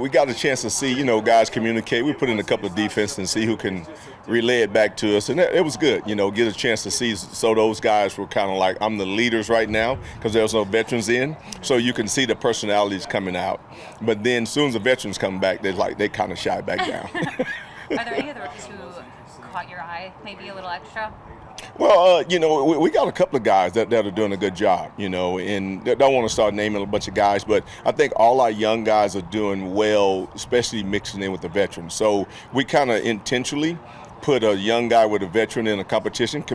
we got a chance to see, guys communicate. We put in a couple of defense and see who can relay it back to us. And it was good, get a chance to see. So those guys were kind of like, I'm the leaders right now because there's no veterans in. So you can see the personalities coming out. But then as soon as the veterans come back, they kind of shy back down. Are there any of the rookies who caught your eye, maybe a little extra? Well, we got a couple of guys that are doing a good job, and I don't want to start naming a bunch of guys, but I think all our young guys are doing well, especially mixing in with the veterans. So we kind of intentionally put a young guy with a veteran in a competition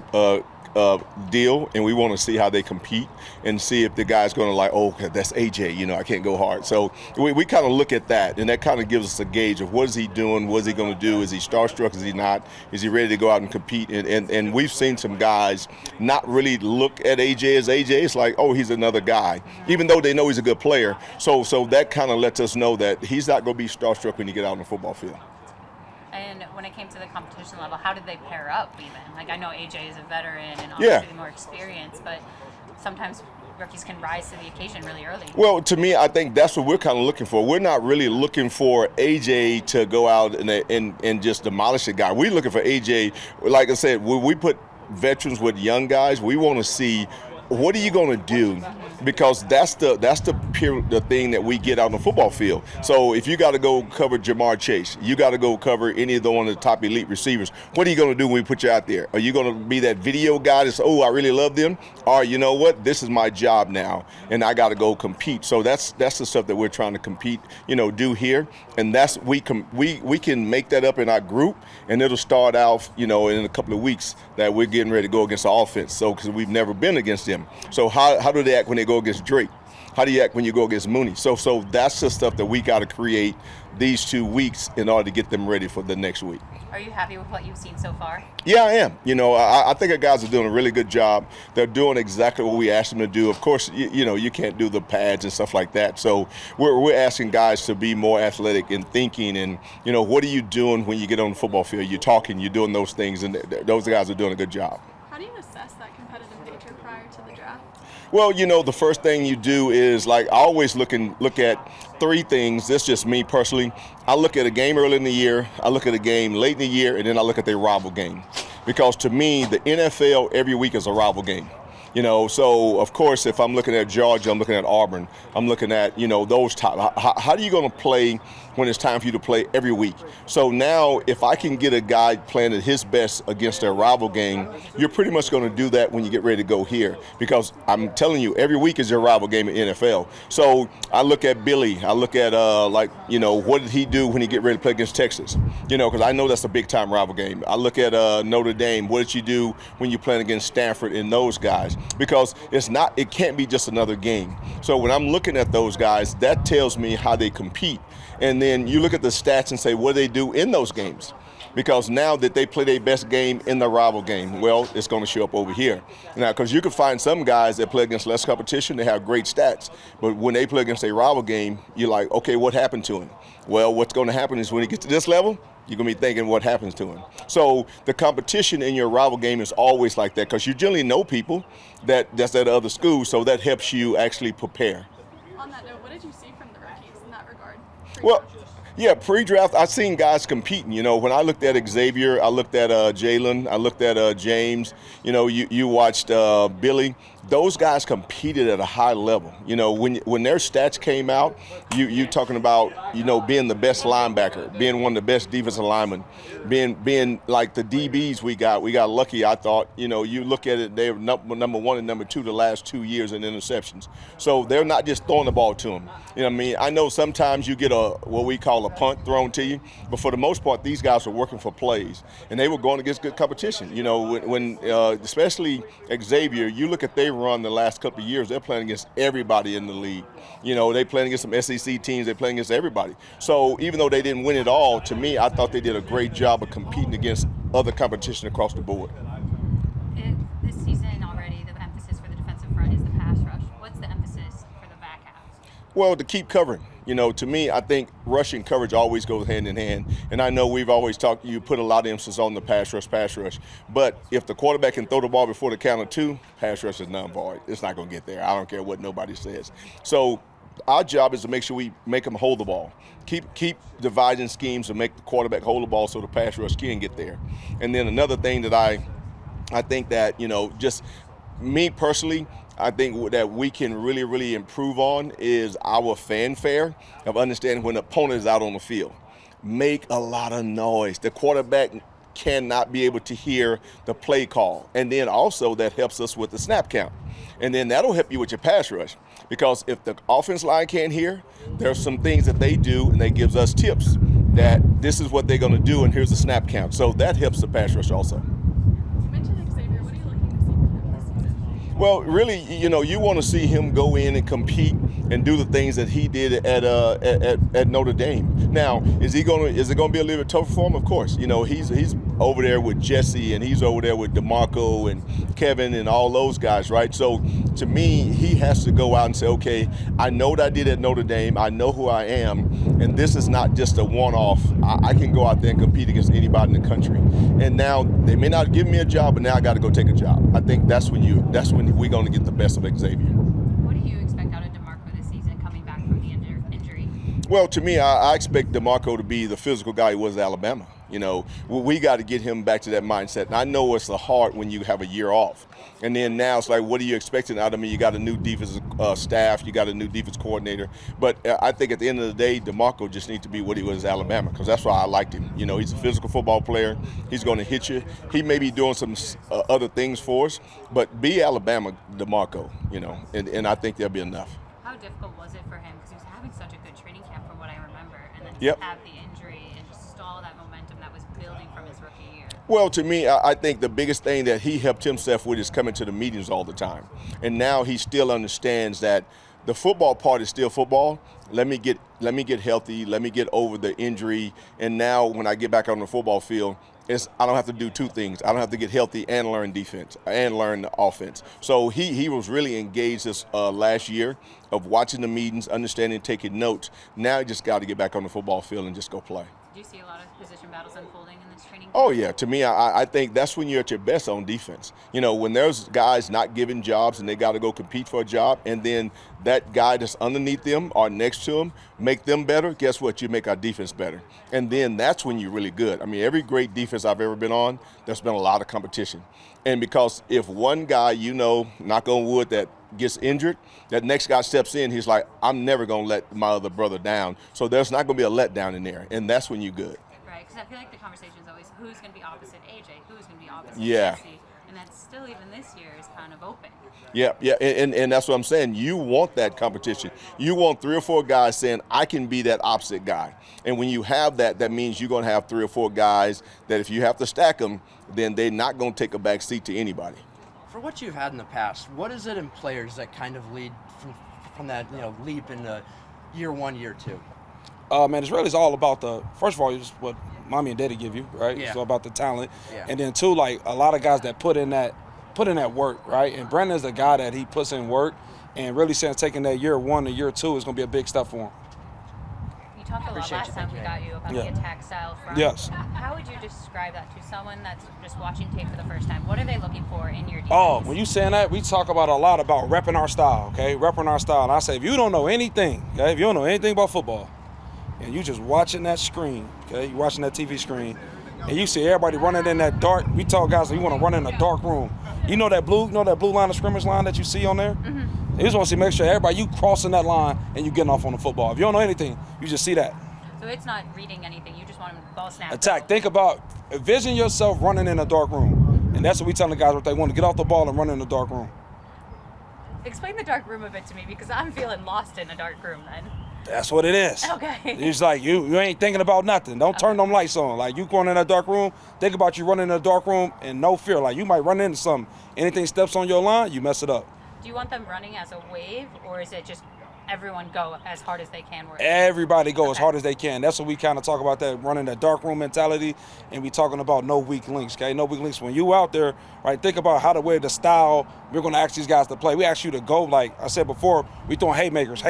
deal, and we want to see how they compete and see if the guy's going to okay, that's AJ, I can't go hard. So we kind of look at that, and that kind of gives us a gauge of what is he doing, what is he going to do, is he starstruck, is he not, is he ready to go out and compete? And we've seen some guys not really look at AJ as AJ. It's like, oh, he's another guy, even though they know he's a good player. So that kind of lets us know that he's not going to be starstruck when you get out on the football field. And when it came to the competition level, how did they pair up even? Like, I know AJ is a veteran and obviously more experienced, but sometimes rookies can rise to the occasion really early. Well, to me, I think that's what we're kind of looking for. We're not really looking for AJ to go out and just demolish a guy. We're looking for AJ, like I said, when we put veterans with young guys, we want to see what are you going to do, because that's the thing that we get out on the football field. So if you got to go cover Jamar Chase, you got to go cover any of one of the top elite receivers, what are you going to do when we put you out there? Are you going to be that video guy that's, I really love them? Or you know what, this is my job now, and I got to go compete. So that's the stuff that we're trying to compete, do here, and that's we can make that up in our group, and it'll start out, in a couple of weeks that we're getting ready to go against the offense. So because we've never been against them. So how do they act when they go against Drake? How do you act when you go against Mooney? So that's the stuff that we got to create these 2 weeks in order to get them ready for the next week. Are you happy with what you've seen so far? Yeah, I am. I think our guys are doing a really good job. They're doing exactly what we asked them to do. Of course, you can't do the pads and stuff like that. So we're asking guys to be more athletic in thinking and, what are you doing when you get on the football field? You're talking, you're doing those things, and those guys are doing a good job. How do you assess that competitive nature prior to the draft? Well, the first thing you do is, I always look at three things. That's just me personally. I look at a game early in the year, I look at a game late in the year, and then I look at their rival game. Because to me, the NFL every week is a rival game. So of course, if I'm looking at Georgia, I'm looking at Auburn, I'm looking at, those top. How are you going to play when it's time for you to play every week? So now, if I can get a guy playing at his best against their rival game, you're pretty much going to do that when you get ready to go here. Because I'm telling you, every week is your rival game in NFL. So I look at Billy, I look at, what did he do when he get ready to play against Texas? Because I know that's a big-time rival game. I look at Notre Dame, what did you do when you're playing against Stanford and those guys? Because it can't be just another game. So when I'm looking at those guys, that tells me how they compete. And then you look at the stats and say, what do they do in those games? Because now that they play their best game in the rival game, well, it's going to show up over here. Now, because you can find some guys that play against less competition, they have great stats. But when they play against a rival game, you're like, okay, what happened to him? Well, what's going to happen is when he gets to this level, you're going to be thinking what happens to him. So the competition in your rival game is always like that, because you generally know people that's at other schools, so that helps you actually prepare. On that note, what did you see from the rookies in that regard? Well, yeah, pre-draft, I've seen guys competing. When I looked at Xavier, I looked at Jalen, I looked at James, you watched Billy. Those guys competed at a high level. When their stats came out, you talking about, being the best linebacker, being one of the best defensive linemen, being like the DBs we got lucky, I thought. You look at it, they're number one and number two the last 2 years in interceptions. So they're not just throwing the ball to them. I know sometimes you get what we call a punt thrown to you, but for the most part, these guys are working for plays, and they were going against good competition. When especially Xavier, you look at they run the last couple of years, they're playing against everybody in the league. They playing against some SEC teams, they're playing against everybody. So even though they didn't win it all, to me, I thought they did a great job of competing against other competition across the board. This season already, the emphasis for the defensive front is the pass rush. What's the emphasis for the back half? Well, to keep covering. To me, I think rush and coverage always goes hand in hand. And I know we've always talked, you put a lot of emphasis on the pass rush. But if the quarterback can throw the ball before the count of two, pass rush is non-void. It's not going to get there. I don't care what nobody says. So our job is to make sure we make them hold the ball. Keep dividing schemes to make the quarterback hold the ball so the pass rush can get there. And then another thing that I think that, just me personally, I think that we can really, really improve on is our fanfare of understanding when the opponent is out on the field. Make a lot of noise. The quarterback cannot be able to hear the play call. And then also that helps us with the snap count. And then that'll help you with your pass rush. Because if the offense line can't hear, there's some things that they do and they gives us tips that this is what they're going to do and here's the snap count. So that helps the pass rush also. You mentioned Xavier. What are you looking to see from him this season? Well, really, you want to see him go in and compete and do the things that he did at Notre Dame. Now, is it going to be a little bit tougher for him? Of course. He's over there with Jesse and he's over there with DeMarco and Kevin and all those guys, right? So to me, he has to go out and say, okay, I know what I did at Notre Dame. I know who I am, and this is not just a one-off. I can go out there and compete against anybody in the country. And now they may not give me a job, but now I got to go take a job. I think that's when we're going to get the best of Xavier. What do you expect out of DeMarco this season coming back from the injury? Well, to me, I expect DeMarco to be the physical guy he was at Alabama. We got to get him back to that mindset. And I know it's hard when you have a year off. And then now it's like, what are you expecting out of me? You got a new defensive staff. You got a new defense coordinator. But I think at the end of the day, DeMarco just needs to be what he was at Alabama because that's why I liked him. He's a physical football player. He's going to hit you. He may be doing some other things for us, but be Alabama DeMarco, and I think that'll be enough. How difficult was it for him? Because he was having such a good training camp from what I remember. And then Yep. to have the injury and just stall that momentum that was building from his rookie year. Well, to me, I think the biggest thing that he helped himself with is coming to the meetings all the time. And now he still understands that the football part is still football. Let me get healthy. Let me get over the injury. And now when I get back on the football field, I don't have to do two things. I don't have to get healthy and learn defense and learn the offense. So he was really engaged this last year of watching the meetings, understanding, taking notes. Now he just got to get back on the football field and just go play. Do you see a lot of position battles unfolding in this training camp? Oh, yeah. To me, I think that's when you're at your best on defense. When there's guys not given jobs and they got to go compete for a job, and then that guy that's underneath them or next to them make them better, guess what? You make our defense better. And then that's when you're really good. I mean, every great defense I've ever been on, there's been a lot of competition. And because if one guy, knock on wood, that gets injured, that next guy steps in, he's like, I'm never going to let my other brother down. So there's not going to be a letdown in there. And that's when you're good. Right, because I feel like the conversation is always who's going to be opposite AJ, who's going to be opposite Yeah. Jesse, and that's still even this year is kind of open. Yeah, and that's what I'm saying. You want that competition. You want 3 or 4 guys saying, I can be that opposite guy. And when you have that, that means you're going to have 3 or 4 guys that if you have to stack them, then they're not going to take a back seat to anybody. For what you've had in the past, what is it in players that kind of lead from that leap into year 1, year 2? Man, it's really all about first of all, it's what mommy and daddy give you, right? Yeah. It's all about the talent. Yeah. And then 2, like a lot of guys that put in that work, right? And Brandon's the guy that he puts in work and really saying taking that year 1 to year 2 is going to be a big step for him. You talked a lot Appreciate last you. time we got you about the attack style front. Yes. How would you describe that to someone that's just watching tape for the first time? What are they looking for in your defense? Oh, when you saying that, we talk about a lot about repping our style, okay? Repping our style. And I say, if you don't know anything, okay, if you don't know anything about football, and you just watching that screen, okay, you watching that TV screen, and you see everybody running in that dark, we tell guys that you want to run in a dark room. You know that blue line of scrimmage line that you see on there? Mm-hmm. You just want to make sure everybody, you crossing that line and you getting off on the football. If you don't know anything, you just see that. So it's not reading anything. You just want them to ball snap. Attack. Think about, envision yourself running in a dark room. And that's what we tell the guys, what they want to get off the ball and run in the dark room. Explain the dark room a bit to me because I'm feeling lost in a dark room then. That's what it is. Okay. It's like you ain't thinking about nothing. Don't turn them lights on. Like you going in a dark room, think about you running in a dark room and no fear. Like you might run into something. Anything steps on your line, you mess it up. Do you want them running as a wave or is it just everyone go as hard as they can? Everybody go as hard as they can. That's what we kind of talk about, that running that dark room mentality, and we talking about no weak links, okay? No weak links. When you out there, right, think about how to wear the style we're going to ask these guys to play. We ask you to go, like I said before, we throwing haymakers.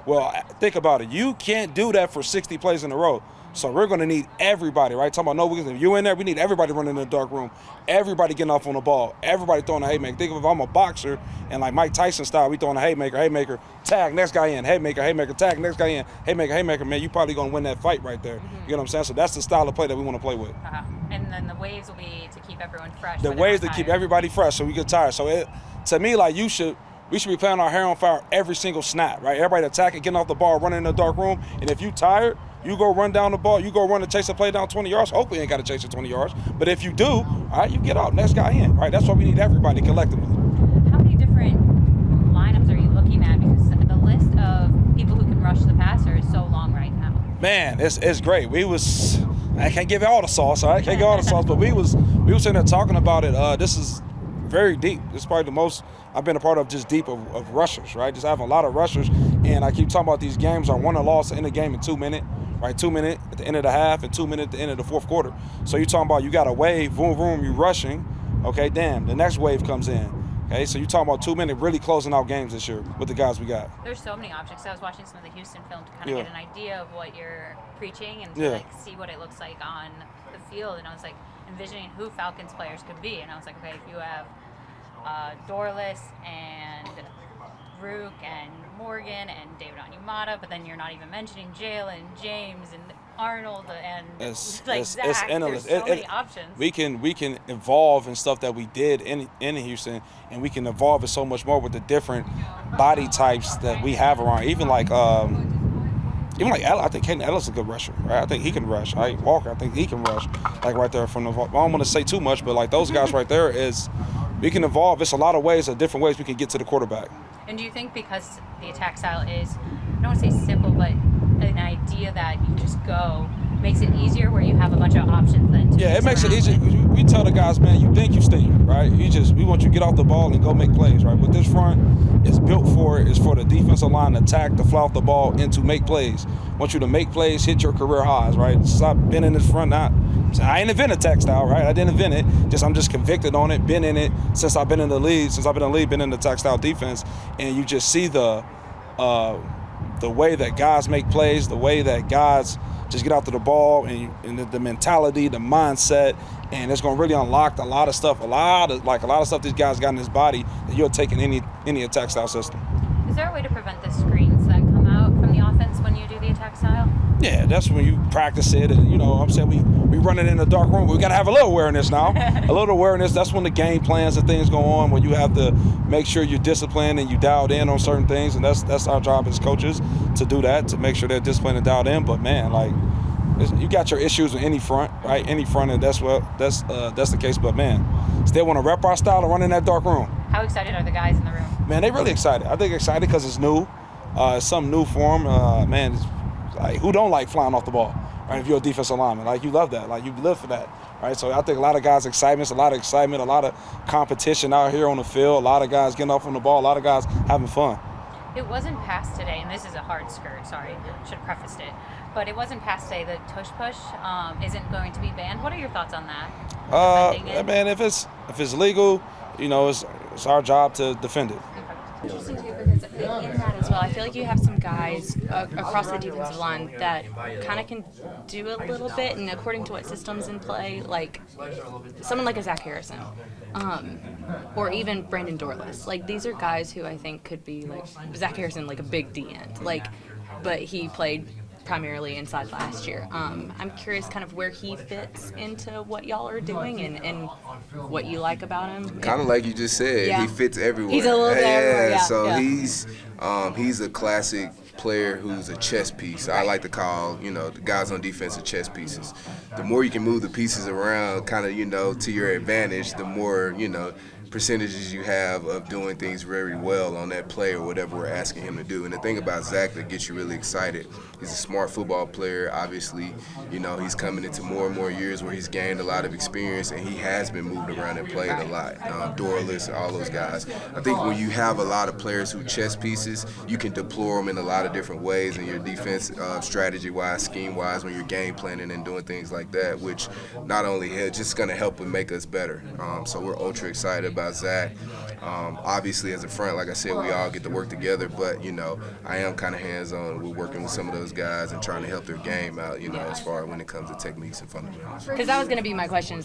Well, think about it. You can't do that for 60 plays in a row. So we're going to need everybody, right? Talking about no weakness. If you're in there, we need everybody running in the dark room, everybody getting off on the ball, everybody throwing a haymaker. Think of if I'm a boxer and like Mike Tyson style, we throwing a haymaker, tag, next guy in, haymaker, tag, next guy in, haymaker, man, you probably going to win that fight right there. Mm-hmm. You know what I'm saying? So that's the style of play that we want to play with. And then the waves will be to keep everyone fresh. The waves to keep everybody fresh so we get tired. So to me, like we should be playing our hair on fire every single snap, right? Everybody attacking, getting off the ball, running in the dark room. And if you tired, you go run down the ball, you go run and chase a play down 20 yards. Hopefully you ain't got to chase it 20 yards. But if you do, all right, you get out, next guy in, right? That's why we need everybody collectively. How many different lineups are you looking at? Because the list of people who can rush the passer is so long right now. Man, it's great. I can't give you all the sauce, all right? Can't give all the sauce, but we was sitting there talking about it. This is very deep. This is probably the most I've been a part of, just deep of rushers, right? Just having a lot of rushers. And I keep talking about these games are won or lost in the game in 2 minutes, right? 2 minutes at the end of the half and 2 minutes at the end of the fourth quarter. So you're talking about you got a wave, boom, boom, you rushing. Okay, damn, the next wave comes in. Okay, so you're talking about 2 minutes really closing out games this year with the guys we got. There's so many objects. I was watching some of the Houston film to kind of get an idea of what you're preaching and to like see what it looks like on the field. And I was like envisioning who Falcons players could be. And I was like, okay, if you have Dorless and Rook and Morgan and David Onyemata, but then you're not even mentioning Jalen, James, and Arnold, and Zach. It's endless. There's so many options. We can evolve in stuff that we did in Houston, and we can evolve it so much more with the different body types that we have around. Even like I think Caden Ellis is a good rusher, right? I think he can rush. Right? Walker, I think he can rush. Like right there from the. I don't want to say too much, but like those guys right there we can evolve. It's a lot of different ways we can get to the quarterback. And do you think because the attack style is, I don't want to say simple, but an idea that you just go makes it easier where you have a bunch of options then to it makes it easier. We tell the guys, man, you think you stink, right? We want you to get off the ball and go make plays, right? But this front is built for the defensive line to attack, to fly off the ball, and to make plays. I want you to make plays, hit your career highs, right? Stop being in this front. I ain't invented attack style, right? I didn't invent it. I'm just convicted on it, been in it since I've been in the league. Been in the attack style defense. And you just see the way that guys make plays, the way that guys just get out to the ball, and the mentality, the mindset, and it's going to really unlock a lot of stuff these guys got in his body that you'll take in any attack style system. Is there a way to prevent the screens that come out from the offense when you do the attack style? Yeah, that's when you practice it, and I'm saying we run it in the dark room. We got to have a little awareness now. A little awareness. That's when the game plans and things go on, when you have to make sure you're disciplined and you dialed in on certain things, and that's our job as coaches to do that, to make sure they're disciplined and dialed in. But man, like you got your issues with any front, right? Any front, and that's the case. But man, still want to rep our style and run in that dark room. How excited are the guys in the room? Man, they really excited. I think excited because it's new. It's something new for them. Man, like, who don't like flying off the ball, right? If you're a defensive lineman, like you love that, like you live for that, right? So I think a lot of guys' excitement, a lot of competition out here on the field, a lot of guys getting off on the ball, a lot of guys having fun. It wasn't passed today, and this is a hard skirt, sorry, should have prefaced it, but it wasn't passed today. The tush push isn't going to be banned. What are your thoughts on that? Man, if it's legal, it's our job to defend it. Interesting too, because in that as well, I feel like you have some guys across the defensive line that kind of can do a little bit, and according to what system's in play, like someone like a Zach Harrison, or even Brandon Dorless. Like these are guys who I think could be like Zach Harrison, like a big D end, but he played primarily inside last year. I'm curious kind of where he fits into what y'all are doing and what you like about him. Kind of like you just said, He fits everywhere. He's a little bit everywhere, he's a classic player who's a chess piece. I like to call, the guys on defense are chess pieces. The more you can move the pieces around kind of, to your advantage, the more, percentages you have of doing things very well on that play or whatever we're asking him to do. And the thing about Zach that gets you really excited, he's a smart football player. Obviously, he's coming into more and more years where he's gained a lot of experience, and he has been moved around and played a lot. Dorless, all those guys. I think when you have a lot of players who chess pieces, you can deploy them in a lot of different ways in your defense, strategy-wise, scheme-wise, when you're game planning and doing things like that, which not only just going to help and make us better. So we're ultra excited about Zach. Obviously, as a front, like I said, we all get to work together, but, you know, I am kind of hands-on. We're working with some of those guys and trying to help their game out, you know, as far as when it comes to techniques and fundamentals. Because that was going to be my question.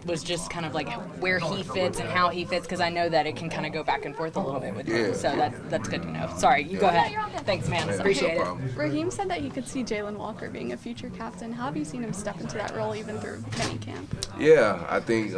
Was just kind of like where he fits and how he fits, because I know that it can kind of go back and forth a little bit with him. So that's good to know. Sorry, you go ahead. Thanks, man. Appreciate it. Raheem said that he could see Jalen Walker being a future captain. How have you seen him step into that role even through minicamp? Yeah, I think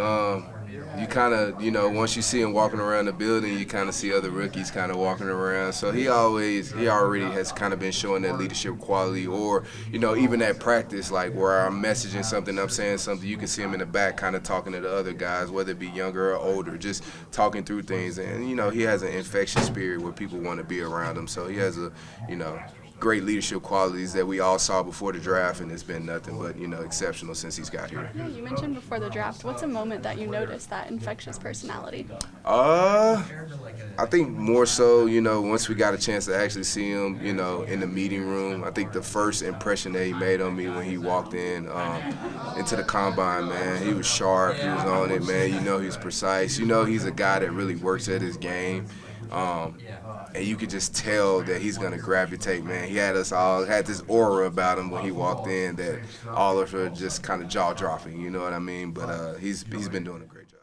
you kind of, you know, once you see him walking around the building, you kind of see other rookies kind of walking around. So he already has kind of been showing that leadership quality, or, you know, even at practice, like where I'm messaging something, I'm saying something, you can see him in the back kind of talking to the other guys, whether it be younger or older, just talking through things. And, you know, he has an infectious spirit where people want to be around him. So he has a, you know, great leadership qualities that we all saw before the draft, and it's been nothing but, you know, exceptional since he's got here. Yeah, you mentioned before the draft. What's a moment that you noticed that infectious personality? I think more so, you know, once we got a chance to actually see him, you know, in the meeting room. I think the first impression that he made on me when he walked in into the combine, man, he was sharp, he was on it, man. You know, he's precise. You know, he's a guy that really works at his game. And you could just tell that he's going to gravitate, man. He had this aura about him when he walked in that all of us are just kind of jaw-dropping, you know what I mean? But he's been doing a great job.